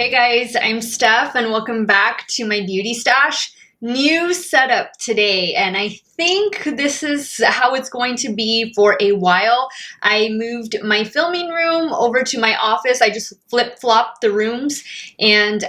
Hey guys, I'm Steph and welcome back to my beauty stash. New setup today, and I think this is how it's going to be for a while. I moved my filming room over to my office. I just flip-flopped the rooms, and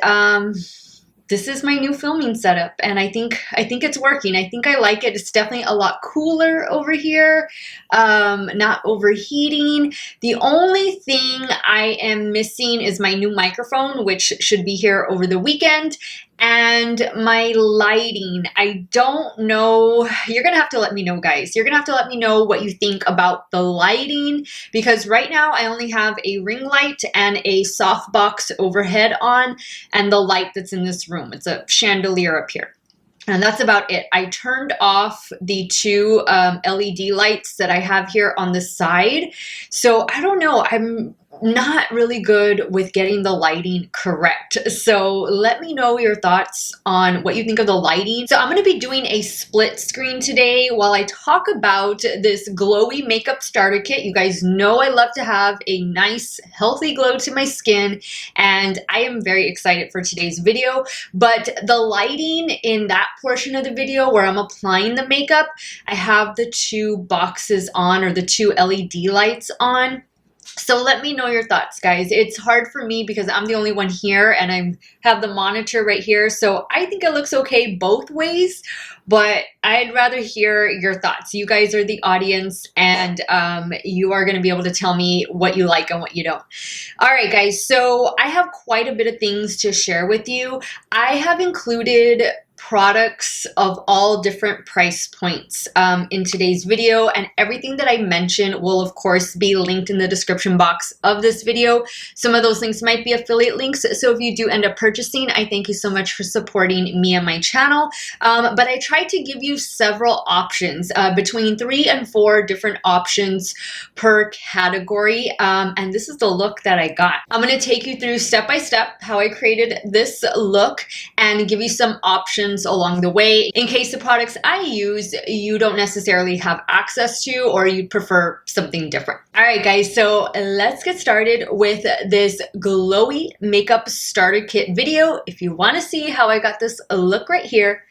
this is my new filming setup, and I think it's working. I think I like it. It's definitely a lot cooler over here, not overheating. The only thing I am missing is my new microphone, which should be here over the weekend, and my lighting. I don't know. You're gonna have to let me know, guys. You're gonna have to let me know what you think about the lighting, because right now I only have a ring light and a softbox overhead on, and the light that's in this room. It's a chandelier up here. And that's about it. I turned off the two LED lights that I have here on the side. So I don't know. I'm not really good with getting the lighting correct. So let me know your thoughts on what you think of the lighting. So I'm going to be doing a split screen today while I talk about this glowy makeup starter kit. You guys know I love to have a nice healthy glow to my skin, and I am very excited for today's video. But the lighting in that portion of the video where I'm applying the makeup, I have the two boxes on, or the two LED lights on. So let me know your thoughts, guys. It's hard for me because I'm the only one here and I have the monitor right here. So I think it looks okay both ways, but I'd rather hear your thoughts. You guys are the audience, and you are going to be able to tell me what you like and what you don't. All right, guys. So I have quite a bit of things to share with you. I have included products of all different price points in today's video, and everything that I mention will of course be linked in the description box of this video. Some of those links might be affiliate links, so if you do end up purchasing, I thank you so much for supporting me and my channel. But I tried to give you several options, between 3 and 4 different options per category, and this is the look that I got. I'm going to take you through step by step how I created this look and give you some options along the way in case the products I use you don't necessarily have access to, or you prefer something different. All right, guys, so let's get started with this glowy makeup starter kit video. If you want to see how I got this look right here,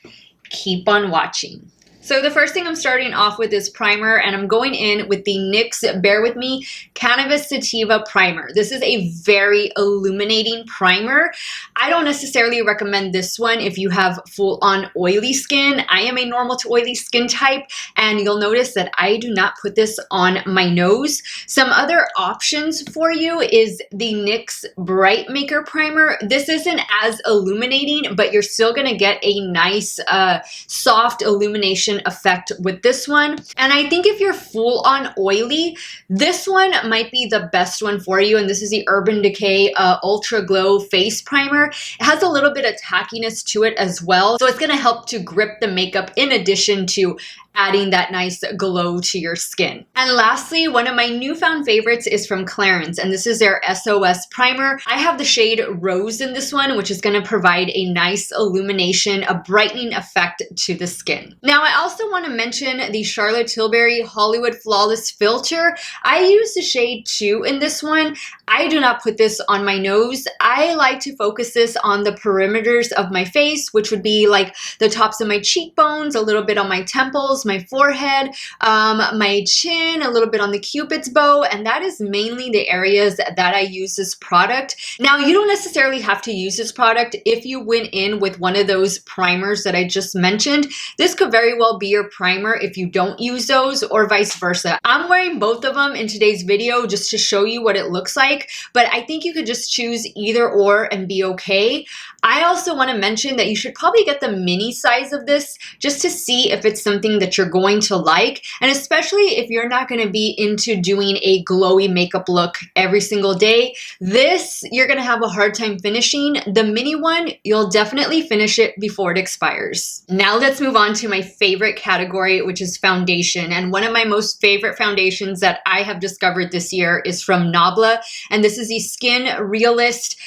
keep on watching. So the first thing I'm starting off with is primer, and I'm going in with the NYX Bare With Me Cannabis Sativa Primer. This is a very illuminating primer. I don't necessarily recommend this one if you have full-on oily skin. I am a normal to oily skin type, and you'll notice that I do not put this on my nose. Some other options for you is the NYX Bright Maker Primer. This isn't as illuminating, but you're still gonna get a nice soft illumination effect with this one. And I think if you're full on oily, this one might be the best one for you. And this is the Urban Decay Ultra Glow Face Primer. It has a little bit of tackiness to it as well, so it's going to help to grip the makeup in addition to adding that nice glow to your skin. And lastly, one of my newfound favorites is from Clarins, and this is their SOS Primer. I have the shade Rose in this one, which is going to provide a nice illumination, a brightening effect to the skin. Now, I also want to mention the Charlotte Tilbury Hollywood Flawless Filter. I use the shade 2 in this one. I do not put this on my nose. I like to focus this on the perimeters of my face, which would be like the tops of my cheekbones, a little bit on my temples, my forehead, my chin, a little bit on the Cupid's bow, and that is mainly the areas that I use this product. Now, you don't necessarily have to use this product if you went in with one of those primers that I just mentioned. This could very well be your primer if you don't use those, or vice versa. I'm wearing both of them in today's video just to show you what it looks like, but I think you could just choose either or and be okay. I also want to mention that you should probably get the mini size of this just to see if it's something that you're going to like, and especially if you're not going to be into doing a glowy makeup look every single day. This, you're going to have a hard time finishing. The mini one, you'll definitely finish it before it expires. Now let's move on to my favorite category, which is foundation. And one of my most favorite foundations that I have discovered this year is from Nabla, and this is the Skin Realist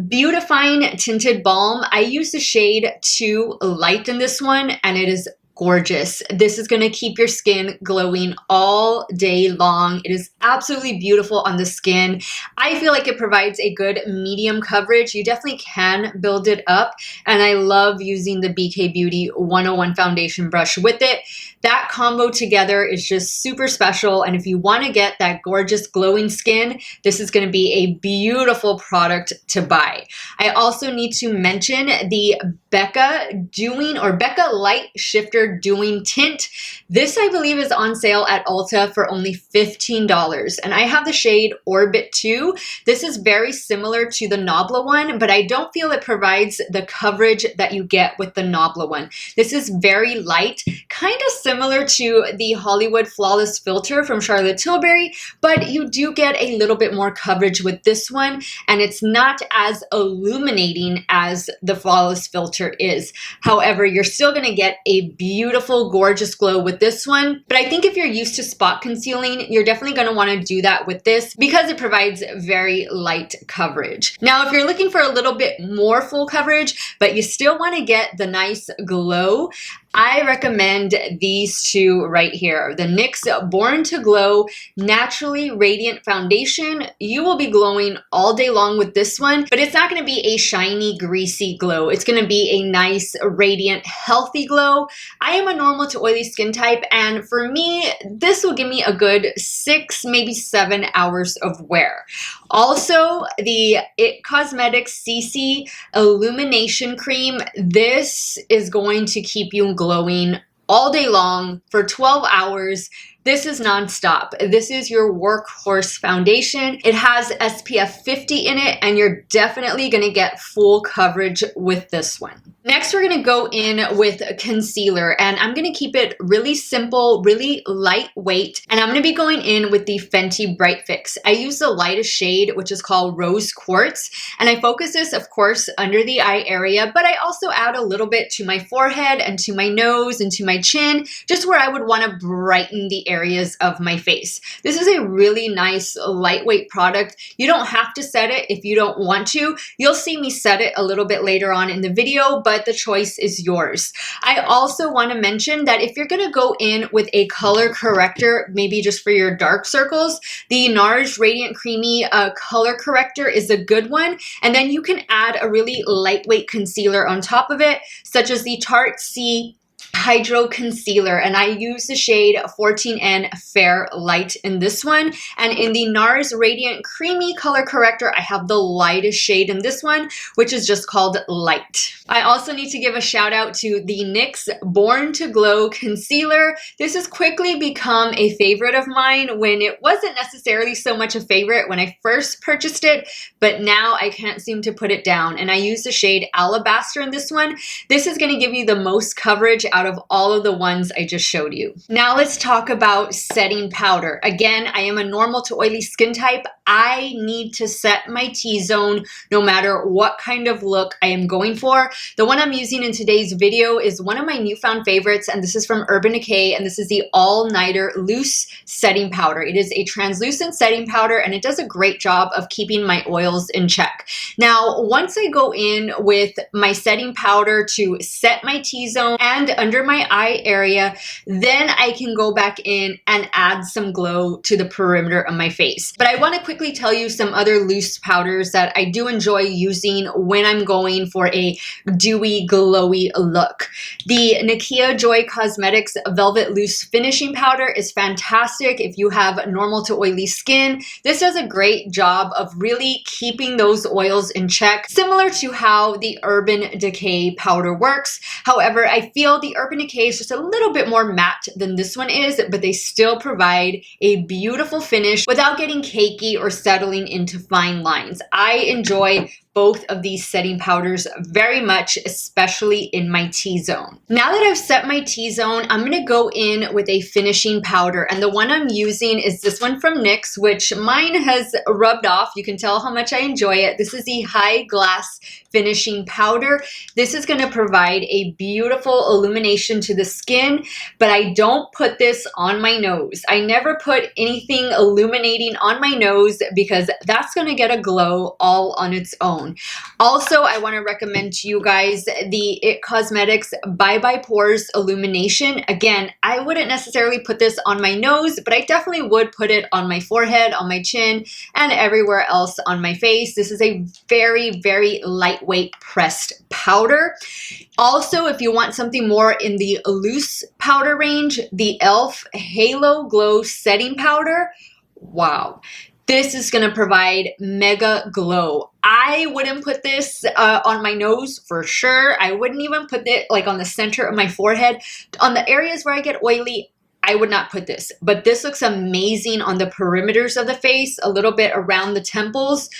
Beautifying Tinted Balm. I use the shade 2 Light in this one, and it is gorgeous. This is going to keep your skin glowing all day long. It is absolutely beautiful on the skin. I feel like it provides a good medium coverage. You definitely can build it up, and I love using the BK Beauty 101 foundation brush with it. That combo together is just super special, and if you want to get that gorgeous glowing skin, this is going to be a beautiful product to buy. I also need to mention the Becca Light Shifter Doing Tint. This I believe is on sale at Ulta for only $15, and I have the shade Orbit 2. This is very similar to the Nabla one, but I don't feel it provides the coverage that you get with the Nabla one. This is very light, kind of similar to the Hollywood Flawless Filter from Charlotte Tilbury, but you do get a little bit more coverage with this one, and it's not as illuminating as the Flawless Filter is. However, you're still going to get a beautiful, gorgeous glow with this one, but I think if you're used to spot concealing, you're definitely going to want to do that with this because it provides very light coverage. Now, if you're looking for a little bit more full coverage, but you still want to get the nice glow, I recommend these two right here. The NYX Born to Glow Naturally Radiant Foundation. You will be glowing all day long with this one, but it's not going to be a shiny, greasy glow. It's going to be a nice, radiant, healthy glow. I am a normal to oily skin type, and for me, this will give me a good 6, maybe 7 hours of wear. Also, the IT Cosmetics CC Illumination Cream. This is going to keep you glowing all day long for 12 hours. This is nonstop. This is your workhorse foundation. It has SPF 50 in it, and you're definitely going to get full coverage with this one. Next, we're going to go in with concealer, and I'm going to keep it really simple, really lightweight, and I'm going to be going in with the Fenty Bright Fix. I use the lightest shade, which is called Rose Quartz, and I focus this, of course, under the eye area, but I also add a little bit to my forehead and to my nose and to my chin, just where I would want to brighten the areas of my face. This is a really nice, lightweight product. You don't have to set it if you don't want to. You'll see me set it a little bit later on in the video, but the choice is yours. I also want to mention that if you're going to go in with a color corrector, maybe just for your dark circles, the Nars Radiant Creamy color corrector is a good one. And then you can add a really lightweight concealer on top of it, such as the Tarte Sea Hydrocealer, and I use the shade 14N Fair Light in this one. And in the Nars Radiant Creamy color corrector, I have the lightest shade in this one, which is just called Light. I also need to give a shout out to the NYX Born to Glow Concealer. This has quickly become a favorite of mine when it wasn't necessarily so much a favorite when I first purchased it, but now I can't seem to put it down. And I use the shade Alabaster in this one. This is going to give you the most coverage out of all of the ones I just showed you. Now let's talk about setting powder. Again, I am a normal to oily skin type. I need to set my T-zone no matter what kind of look I am going for. The one I'm using in today's video is one of my newfound favorites, and this is from Urban Decay, and this is the All Nighter Loose Setting Powder. It is a translucent setting powder, and it does a great job of keeping my oils in check. Now, once I go in with my setting powder to set my T-zone and under my eye area, then I can go back in and add some glow to the perimeter of my face. But I want to quickly tell you some other loose powders that I do enjoy using when I'm going for a dewy, glowy look. The Nikkia Joy Cosmetics Velvet Loose Finishing Powder is fantastic if you have normal to oily skin. This does a great job of really keeping those oils in check, similar to how the Urban Decay powder works. However, I feel the Urban Decay is just a little bit more matte than this one is, but they still provide a beautiful finish without getting cakey or settling into fine lines. I enjoy both of these setting powders very much, especially in my T-zone. Now that I've set my T-zone, I'm going to go in with a finishing powder, and the one I'm using is this one from NYX, which mine has rubbed off. You can tell how much I enjoy it. This is the Hourglass Finishing Powder. This is going to provide a beautiful illumination to the skin, but I don't put this on my nose. I never put anything illuminating on my nose because that's going to get a glow all on its own. tone. Also, I want to recommend to you guys the IT Cosmetics Bye Bye Pores Illumination. Again, I wouldn't necessarily put this on my nose, but I definitely would put it on my forehead, on my chin, and everywhere else on my face. This is a very, very lightweight pressed powder. Also, if you want something more in the loose powder range, the e.l.f. Halo Glow Setting Powder. Wow. This is going to provide mega glow. I wouldn't put this on my nose for sure. I wouldn't even put it like on the center of my forehead. On the areas where I get oily, I would not put this. But this looks amazing on the perimeters of the face, a little bit around the temples.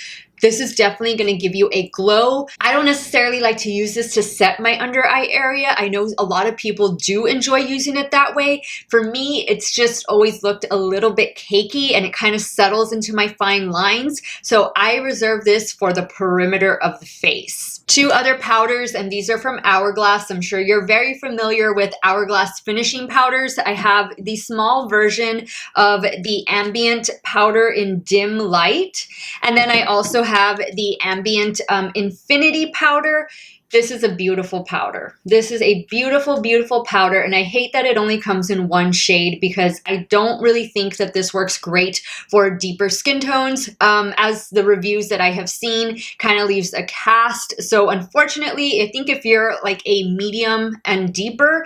This is definitely going to give you a glow. I don't necessarily like to use this to set my under eye area. I know a lot of people do enjoy using it that way. For me, it's just always looked a little bit cakey and it kind of settles into my fine lines. So I reserve this for the perimeter of the face. Two other powders, and these are from Hourglass. I'm sure you're very familiar with Hourglass finishing powders. I have the small version of the Ambient powder in dim light. And then I also have the Ambient Infinity powder. This is a beautiful powder. This is a beautiful, beautiful powder, and I hate that it only comes in one shade because I don't really think that this works great for deeper skin tones, as the reviews that I have seen kind of leaves a cast. So unfortunately, I think if you're like a medium and deeper,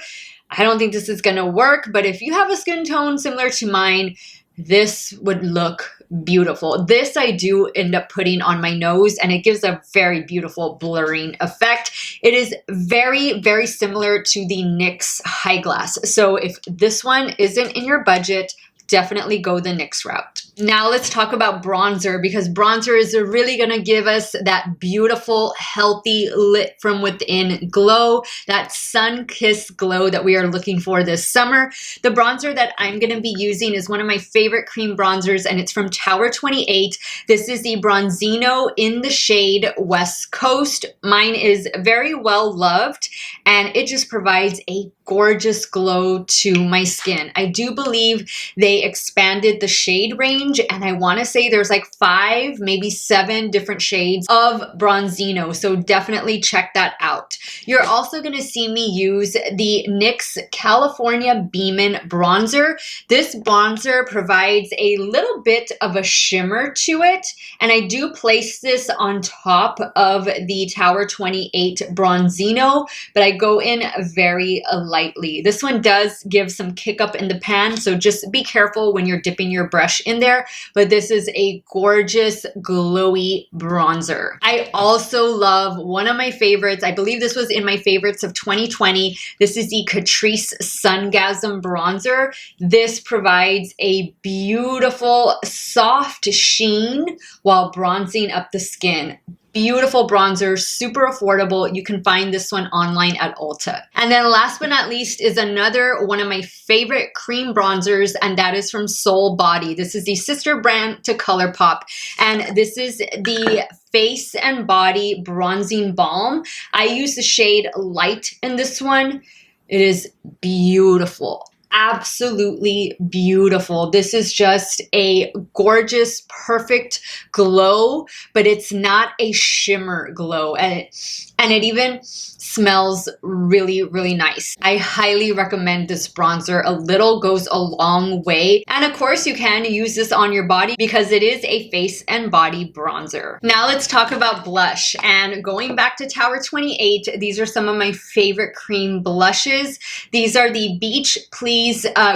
I don't think this is going to work, but if you have a skin tone similar to mine, this would look beautiful. This I do end up putting on my nose and it gives a very beautiful blurring effect. It is very, very similar to the NYX High Glass. So if this one isn't in your budget, definitely go the NYX route. Now let's talk about bronzer, because bronzer is really going to give us that beautiful, healthy, lit from within glow, that sun-kissed glow that we are looking for this summer. The bronzer that I'm going to be using is one of my favorite cream bronzers, and it's from Tower 28. This is the Bronzino in the shade West Coast. Mine is very well loved, and it just provides a gorgeous glow to my skin. I do believe they expanded the shade range, and I want to say there's like 5, maybe 7 different shades of Bronzino, so definitely check that out. You're also going to see me use the NYX California Beamin bronzer. This bronzer provides a little bit of a shimmer to it, and I do place this on top of the Tower 28 Bronzino, but I go in very lightly. This one does give some kick up in the pan, so just be careful when you're dipping your brush in there, but this is a gorgeous glowy bronzer. I also love one of my favorites. I believe this was in my favorites of 2020. This is the Catrice Sungasm bronzer. This provides a beautiful soft sheen while bronzing up the skin. Beautiful bronzer, super affordable. You can find this one online at Ulta. And then last but not least is another one of my favorite cream bronzers, and that is from Soul Body. This is the sister brand to ColourPop, and this is the Face and Body Bronzing Balm. I use the shade Light in this one. It is beautiful. Absolutely beautiful. This is just a gorgeous, perfect glow, but it's not a shimmer glow. And it even smells really, really nice. I highly recommend this bronzer. A little goes a long way. And of course, you can use this on your body because it is a face and body bronzer. Now let's talk about blush. And going back to Tower 28, these are some of my favorite cream blushes. These are the Beach Please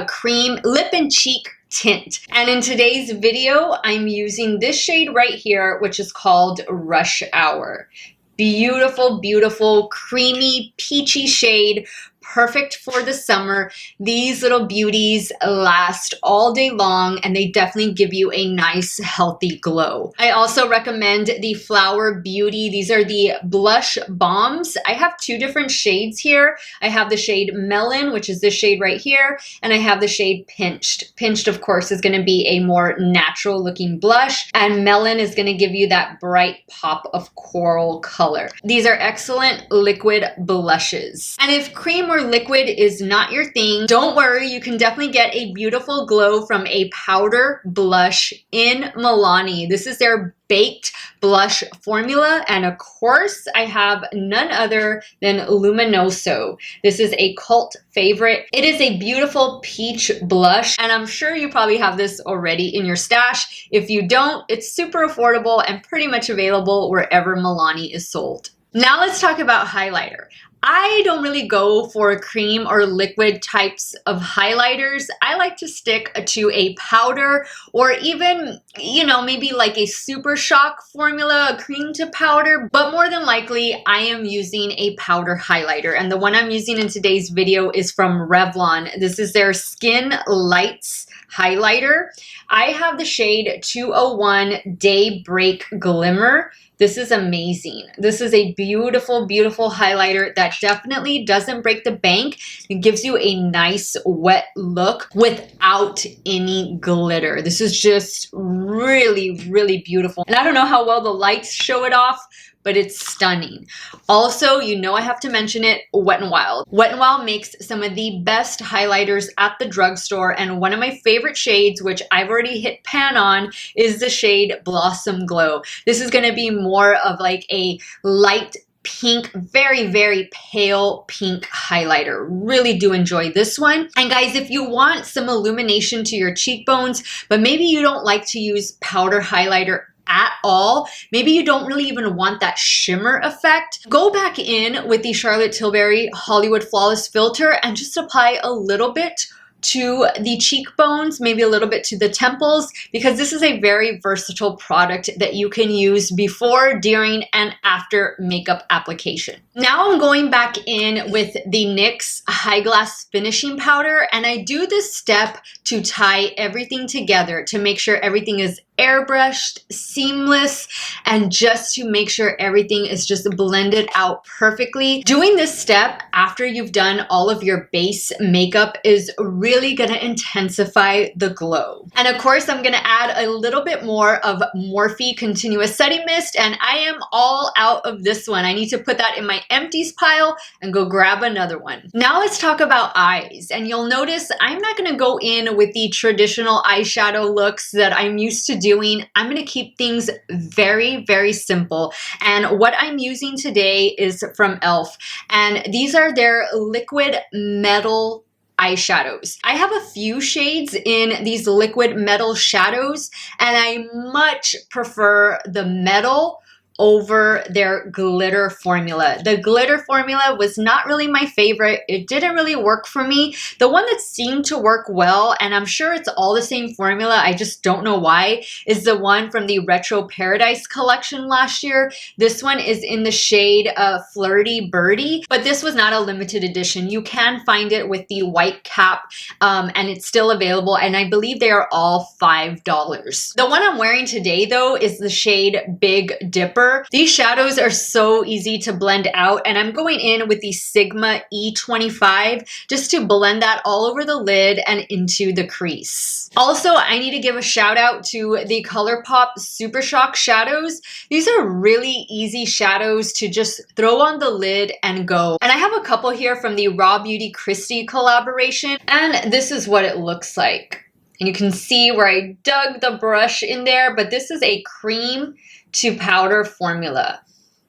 Cream Lip and Cheek Tint. And in today's video, I'm using this shade right here, which is called Rush Hour. Beautiful, beautiful, creamy, peachy shade. Perfect for the summer. These little beauties last all day long, and they definitely give you a nice, healthy glow. I also recommend the Flower Beauty. These are the blush bombs. I have 2 different shades here. I have the shade Melon, which is this shade right here, and I have the shade Pinched. Pinched, of course, is going to be a more natural looking blush, and Melon is going to give you that bright pop of coral color. These are excellent liquid blushes. And if cream were or liquid is not your thing, don't worry, you can definitely get a beautiful glow from a powder blush in Milani. This is their baked blush formula, and of course I have none other than Luminoso. This is a cult favorite. It is a beautiful peach blush, and I'm sure you probably have this already in your stash. If you don't, it's super affordable and pretty much available wherever Milani is sold. Now let's talk about highlighter. I don't really go for cream or liquid types of highlighters. I like to stick to a powder, or even, you know, maybe like a Super Shock formula, a cream to powder, but more than likely I am using a powder highlighter. And the one I'm using in today's video is from Revlon. This is their Skin Lights highlighter. I have the shade 201 Daybreak Glimmer. This is amazing. This is a beautiful, beautiful highlighter that definitely doesn't break the bank. It gives you a nice wet look without any glitter. This is just really, really beautiful. And I don't know how well the lights show it off, but it's stunning. Also, you know I have to mention it, Wet n Wild. Wet n Wild makes some of the best highlighters at the drugstore, and one of my favorite shades, which I've already hit pan on, is the shade Blossom Glow. This is gonna be more of like a light pink, very, very pale pink highlighter. Really do enjoy this one. And guys, if you want some illumination to your cheekbones, but maybe you don't like to use powder highlighter at all, maybe you don't really even want that shimmer effect, go back in with the Charlotte Tilbury Hollywood Flawless Filter and just apply a little bit to the cheekbones, maybe a little bit to the temples, because this is a very versatile product that you can use before, during, and after makeup application. Now I'm going back in with the NYX Hourglass Finishing Powder, and I do this step to tie everything together to make sure everything is airbrushed, seamless, and just to make sure everything is just blended out perfectly. Doing this step after you've done all of your base makeup is really gonna intensify the glow. And of course, I'm gonna add a little bit more of Morphe Continuous Setting Mist, and I am all out of this one. I need to put that in my empties pile and go grab another one. Now let's talk about eyes, and you'll notice I'm not gonna go in with the traditional eyeshadow looks that I'm used to doing. I'm gonna keep things very, very simple. And what I'm using today is from e.l.f. And these are their liquid metal eyeshadows. I have a few shades in these liquid metal shadows, and I much prefer the metal over their glitter formula. The glitter formula was not really my favorite. It didn't really work for me. The one that seemed to work well, and I'm sure it's all the same formula, I just don't know why, is the one from the Retro Paradise collection last year. This one is in the shade Flirty Birdie, but this was not a limited edition. You can find it with the white cap, and it's still available, and I believe they are all $5. The one I'm wearing today, though, is the shade Big Dipper. These shadows are so easy to blend out, and I'm going in with the Sigma E25 just to blend that all over the lid and into the crease. Also, I need to give a shout out to the ColourPop Super Shock shadows. These are really easy shadows to just throw on the lid and go. And I have a couple here from the Raw Beauty Christie collaboration, and this is what it looks like. And you can see where I dug the brush in there, but this is a cream to powder formula.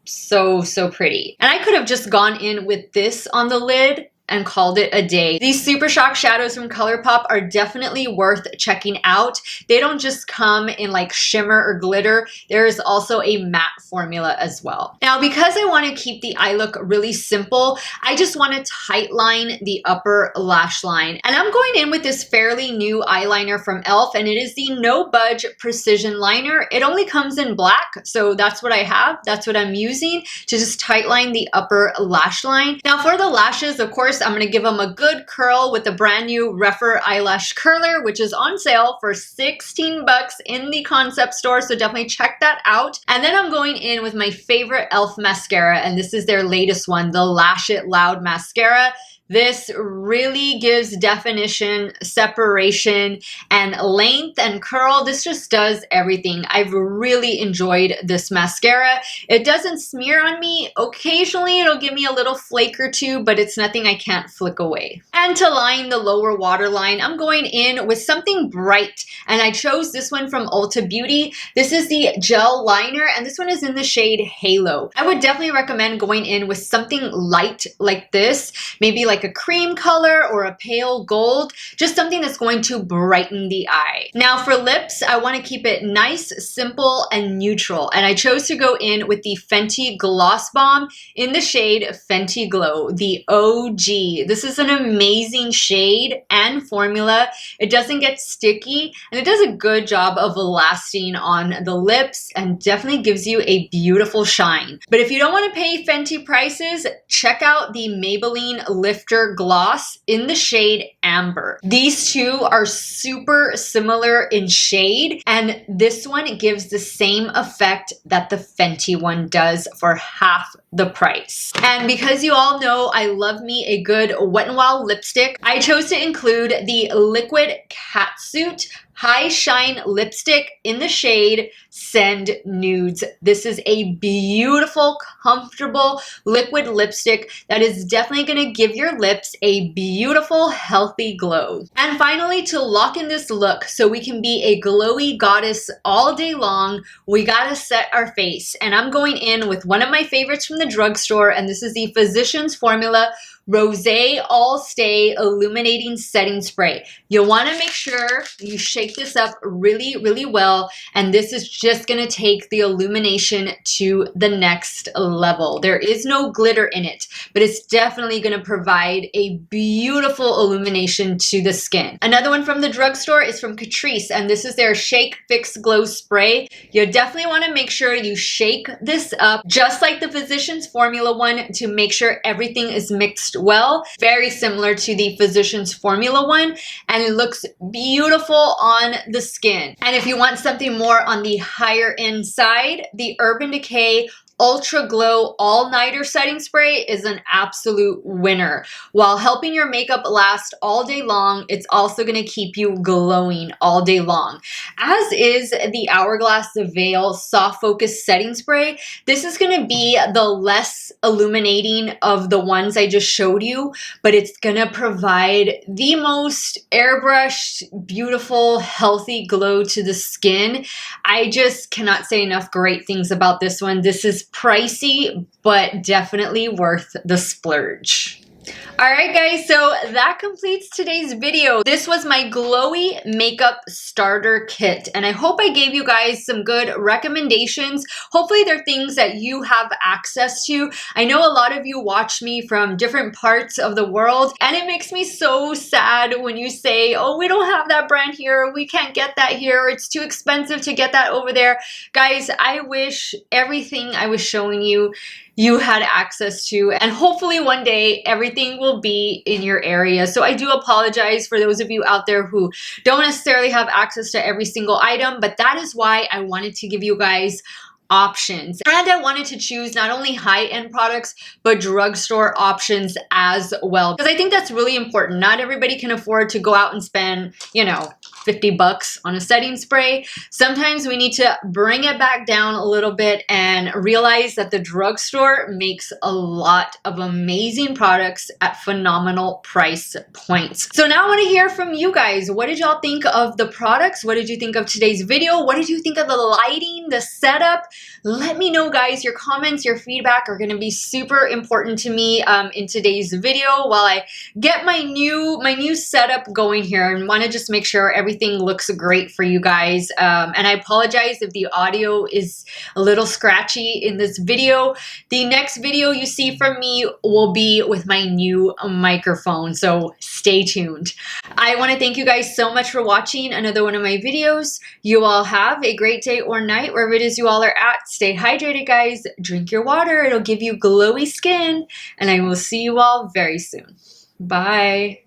So, so pretty. And I could have just gone in with this on the lid and called it a day. These Super Shock shadows from ColourPop are definitely worth checking out. They don't just come in like shimmer or glitter. There is also a matte formula as well. Now, because I want to keep the eye look really simple, I just want to tightline the upper lash line. And I'm going in with this fairly new eyeliner from e.l.f. and it is the No Budge Precision Liner. It only comes in black, so that's what I have. That's what I'm using to just tightline the upper lash line. Now for the lashes, of course, I'm going to give them a good curl with the brand new Rephr Eyelash Curler, which is on sale for 16 bucks in the concept store, so definitely check that out. And then I'm going in with my favorite e.l.f. mascara, and this is their latest one, the Lash It Loud Mascara. This really gives definition, separation, and length and curl. This just does everything. I've really enjoyed this mascara. It doesn't smear on me. Occasionally it'll give me a little flake or two, but it's nothing I can't flick away. And to line the lower waterline, I'm going in with something bright, and I chose this one from Ulta Beauty. This is the gel liner, and this one is in the shade Halo. I would definitely recommend going in with something light like this, maybe like a cream color or a pale gold, just something that's going to brighten the eye. Now for lips, I want to keep it nice, simple, and neutral, and I chose to go in with the Fenty Gloss Bomb in the shade Fenty Glow, the OG. This is an amazing shade and formula. It doesn't get sticky, and it does a good job of lasting on the lips and definitely gives you a beautiful shine. But if you don't want to pay Fenty prices, check out the Maybelline Lifter Gloss in the shade Amber. These two are super similar in shade, and this one gives the same effect that the Fenty one does for half the price. And because you all know I love me a good Wet n Wild lipstick, I chose to include the Liquid Catsuit High Shine Lipstick in the shade Send Nudes. This is a beautiful, comfortable liquid lipstick that is definitely going to give your lips a beautiful, healthy glow. And finally, to lock in this look so we can be a glowy goddess all day long, we gotta set our face. And I'm going in with one of my favorites from the drugstore, and this is the Physicians Formula Rosé All Stay Illuminating Setting Spray. You'll want to make sure you shake this up really, really well, and this is just going to take the illumination to the next level. There is no glitter in it, but it's definitely going to provide a beautiful illumination to the skin. Another one from the drugstore is from Catrice, and this is their Shake Fix Glow Spray. You definitely want to make sure you shake this up just like the Physicians Formula one to make sure everything is mixed well. Very similar to the Physicians Formula one, and it looks beautiful on the skin. And if you want something more on the higher end side, the Urban Decay Ultra Glow All Nighter Setting Spray is an absolute winner. While helping your makeup last all day long, it's also going to keep you glowing all day long. As is the Hourglass Veil Soft Focus Setting Spray. This is going to be the less illuminating of the ones I just showed you, but it's going to provide the most airbrushed, beautiful, healthy glow to the skin. I just cannot say enough great things about this one. This is pricey, but definitely worth the splurge. Alright guys, so that completes today's video. This was my glowy makeup starter kit, and I hope I gave you guys some good recommendations. Hopefully they're things that you have access to. I know a lot of you watch me from different parts of the world, and it makes me so sad when you say, oh, we don't have that brand here, we can't get that here, it's too expensive to get that over there. Guys, I wish everything I was showing you had access to, and hopefully one day everything will be in your area. So I do apologize for those of you out there who don't necessarily have access to every single item, but that is why I wanted to give you guys options. And I wanted to choose not only high-end products, but drugstore options as well. Because I think that's really important. Not everybody can afford to go out and spend, you know, 50 bucks on a setting spray. Sometimes we need to bring it back down a little bit and realize that the drugstore makes a lot of amazing products at phenomenal price points. So now I want to hear from you guys. What did y'all think of the products? What did you think of today's video? What did you think of the lighting, the setup? Let me know, guys. Your comments, your feedback are going to be super important to me in today's video while I get my new setup going here, and want to just make sure everything looks great for you guys. And I apologize if the audio is a little scratchy in this video. The next video you see from me will be with my new microphone, so stay tuned. I want to thank you guys so much for watching another one of my videos. You all have a great day or night wherever it is you all are at. Stay hydrated, guys. Drink your water. It'll give you glowy skin. And I will see you all very soon. Bye.